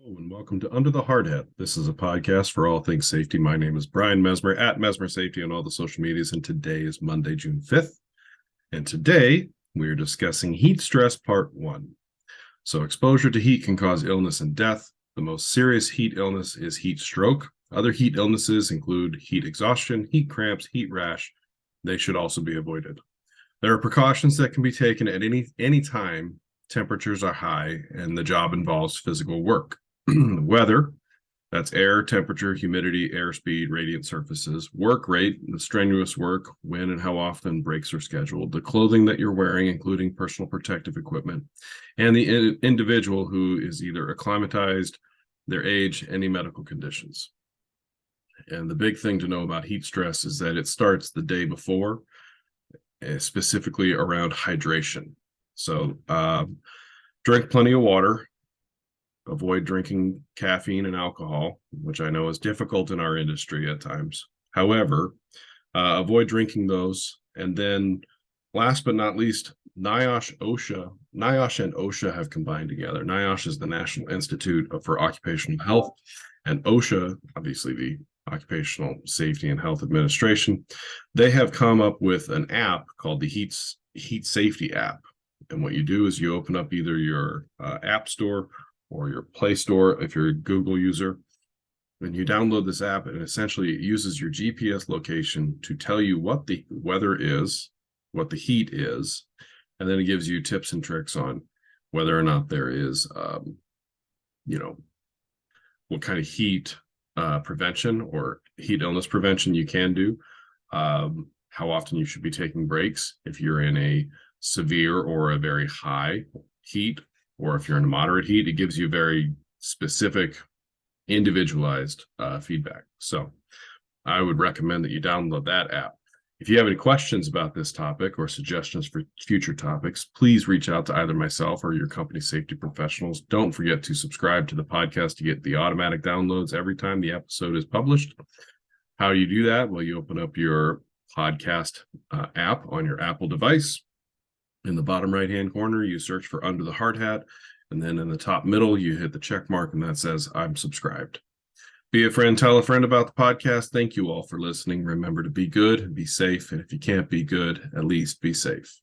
Hello and welcome to Under the Hard Hat. This is a podcast for all things safety. My name is Brian Mesmer at Mesmer Safety on all the social medias, and today is Monday, June 5th. And today we are discussing heat stress part 1. So exposure to heat can cause illness and death. The most serious heat illness is heat stroke. Other heat illnesses include heat exhaustion, heat cramps, heat rash. They should also be avoided. There are precautions that can be taken at any time temperatures are high and the job involves physical work. The weather, that's air, temperature, humidity, airspeed, radiant surfaces, work rate, the strenuous work, when and how often breaks are scheduled, the clothing that you're wearing, including personal protective equipment, and the individual who is either acclimatized, their age, any medical conditions. And the big thing to know about heat stress is that it starts the day before, specifically around hydration. So drink plenty of water. Avoid drinking caffeine and alcohol, which I know is difficult in our industry at times. However, avoid drinking those. And then last but not least, NIOSH and OSHA have combined together. NIOSH is the National Institute for Occupational Health, and OSHA, obviously the Occupational Safety and Health Administration. They have come up with an app called the Heat Safety app. And what you do is you open up either your app store or your Play Store if you're a Google user, and you download this app, and essentially it uses your GPS location to tell you what the weather is, what the heat is, and then it gives you tips and tricks on whether or not there is, what kind of heat prevention or heat illness prevention you can do, how often you should be taking breaks if you're in a severe or a very high heat, or if you're in a moderate heat. It gives you very specific, individualized feedback. So I would recommend that you download that app. If you have any questions about this topic or suggestions for future topics, please reach out to either myself or your company safety professionals. Don't forget to subscribe to the podcast to get the automatic downloads every time the episode is published. How do you do that? Well, you open up your podcast app on your Apple device. In the bottom right-hand corner, you search for Under the Hard Hat, and then in the top middle, you hit the check mark, and that says, I'm subscribed. Be a friend, tell a friend about the podcast. Thank you all for listening. Remember to be good, be safe, and if you can't be good, at least be safe.